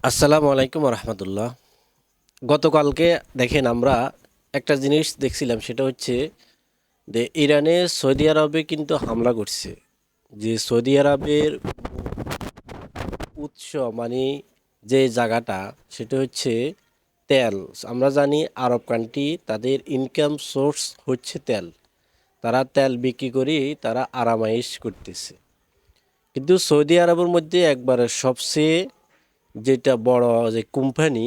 আসসালামু আলাইকুম রহমতুল্লাহ। গতকালকে দেখেন আমরা একটা জিনিস দেখছিলাম, সেটা হচ্ছে যে ইরানে সৌদি আরবে কিন্তু হামলা করছে। যে সৌদি আরবের উৎস মানে যে জায়গাটা, সেটা হচ্ছে তেল। আমরা জানি আরব কান্ট্রি তাদের ইনকাম সোর্স হচ্ছে তেল। তারা তেল বিক্রি করে তারা আরামাইশ করতেছে। কিন্তু সৌদি আরবের মধ্যে একবারে সবচেয়ে যেটা বড় যে কোম্পানি,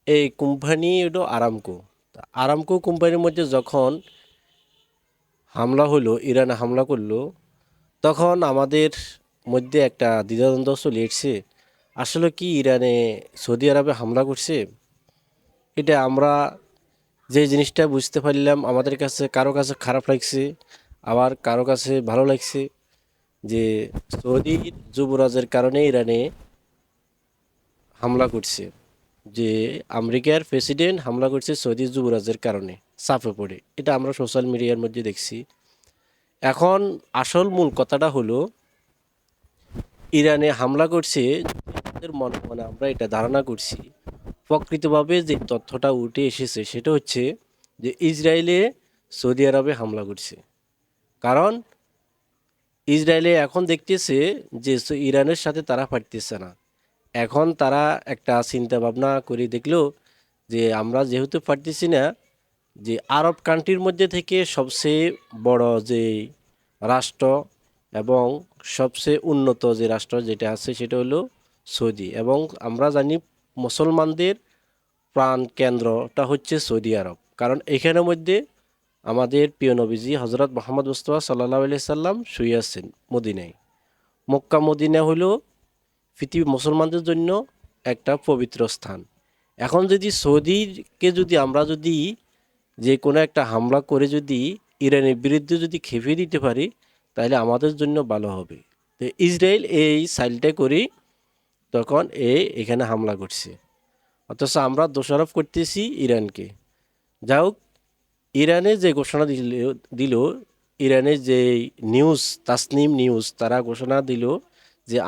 এই কোম্পানি হলো আরামকো। তা আরামকো কোম্পানির মধ্যে যখন হামলা হলো, ইরানে হামলা করলো, তখন আমাদের মধ্যে একটা দ্বিধাদ্বন্দ্ব চলে এসেছে। আসলে কি ইরানে সৌদি আরবে হামলা করছে? এটা আমরা যে জিনিসটা বুঝতে পারলাম, আমাদের কাছে কারো কাছে খারাপ লাগছে, আবার কারো কাছে ভালো লাগছে যে সৌদি যুবরাজের কারণে ইরানে হামলা করছে। যে আমেরিকার প্রেসিডেন্ট হামলা করছে সৌদি যুবরাজের কারণে, চাপে পড়ে। এটা আমরা সোশ্যাল মিডিয়ার মধ্যে দেখছি। এখন আসল মূল কথাটা হলো, ইরানে হামলা করছে, আমাদের মনে মনে আমরা এটা ধারণা করছি। প্রকৃতভাবে যে তথ্যটা উঠে এসেছে সেটা হচ্ছে যে ইসরায়েলে সৌদি আরবে হামলা করছে। কারণ ইসরায়েলে এখন দেখতেছে যে ইরানের সাথে তারা পারতেছে না। এখন তারা একটা চিন্তা ভাবনা করে দেখলো যে আমরা যেহেতু পারতেছি না, যে আরব কান্ট্রির মধ্যে থেকে সবচেয়ে বড় যে রাষ্ট্র এবং সবচেয়ে উন্নত যে রাষ্ট্র যেটা আছে সেটা হলো সৌদি। এবং আমরা জানি মুসলমানদের প্রাণ কেন্দ্রটা হচ্ছে সৌদি আরব। কারণ এখানের মধ্যে আমাদের প্রিয় নবীজি হজরত মোহাম্মদ মুস্তফা সাল্লাহ আলি সাল্লাম শুয়ে আছেন মদিনায়। মক্কা মদিনা হলো পৃথিবী মুসলমানদের জন্য একটা পবিত্র স্থান। এখন যদি সৌদিকে যদি আমরা যদি যে কোনো একটা হামলা করে যদি ইরানের বিরুদ্ধে যদি খেপিয়ে দিতে পারি, তাহলে আমাদের জন্য ভালো হবে। তো ইসরায়েল এই সাইলটা করি তখন এখানে হামলা করছে, অথচ আমরা দোষারোপ করতেছি ইরানকে। যাই হোক, ইরানে যে ঘোষণা দিল, ইরানের যে নিউজ, তাসনিম নিউজ, তারা ঘোষণা দিল যে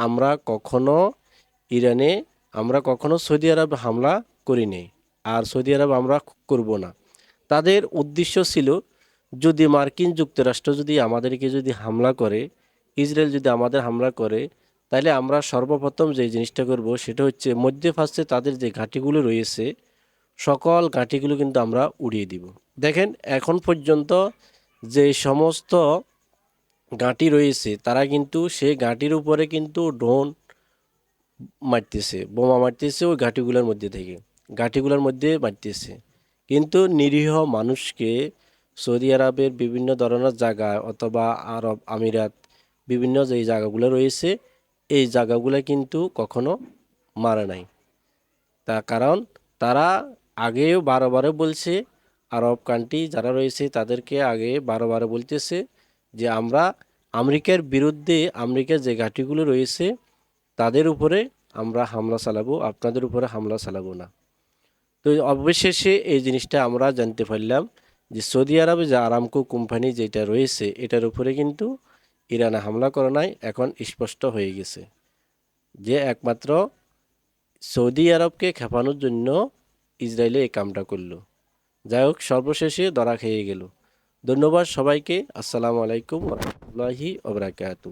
ইরানে আমরা কখনো সৌদি আরব হামলা করিনি, আর সৌদি আরব আমরা করব না। তাদের উদ্দেশ্য ছিল, যদি মার্কিন যুক্তরাষ্ট্র যদি আমাদেরকে যদি হামলা করে, ইসরায়েল যদি আমাদের হামলা করে, তাহলে আমরা সর্বপ্রথম যে জিনিসটা করব সেটা হচ্ছে মধ্যপ্রাচ্যে তাদের যে ঘাঁটিগুলো রয়েছে, সকল ঘাঁটিগুলো কিন্তু আমরা উড়িয়ে দিব। দেখেন এখন পর্যন্ত যে সমস্ত ঘাঁটি রয়েছে, তারা কিন্তু সেই ঘাঁটির উপরে কিন্তু ড্রোন মারতেছে, বোমা মারতেছে ওই ঘাঁটিগুলোর মধ্যে থেকে, ঘাঁটিগুলোর মধ্যে মারতেছে। কিন্তু নিরীহ মানুষকে সৌদি আরবের বিভিন্ন ধরনের জায়গা অথবা আরব আমিরাত, বিভিন্ন যে জায়গাগুলো রয়েছে, এই জায়গাগুলো কিন্তু কখনো মারে নাই। তার কারণ তারা আগেও বারো বলছে, আরব কান্ট্রি যারা রয়েছে তাদেরকে আগে বারো বলতেছে যে আমরা আমেরিকার বিরুদ্ধে, আমেরিকার যে ঘাঁটিগুলো রয়েছে তাদের উপরে আমরা হামলা চালাবো, আপনাদের উপরে হামলা চালাবো না। তো অবশেষে এই জিনিসটা আমরা জানতে পারলাম যে সৌদি আরবে যে আরামকো কোম্পানি যেটা রয়েছে, এটার উপরে কিন্তু ইরানে হামলা করে নাই। এখন স্পষ্ট হয়ে গেছে যে একমাত্র সৌদি আরবকে খেপানোর জন্য ইসরায়েলে এই কামটা করলো। যাই হোক, সর্বশেষে ধরা খেয়ে গেল। ধন্যবাদ সবাইকে। আসসালামু আলাইকুম রহমতুল্লাহি ওবরাকাতু।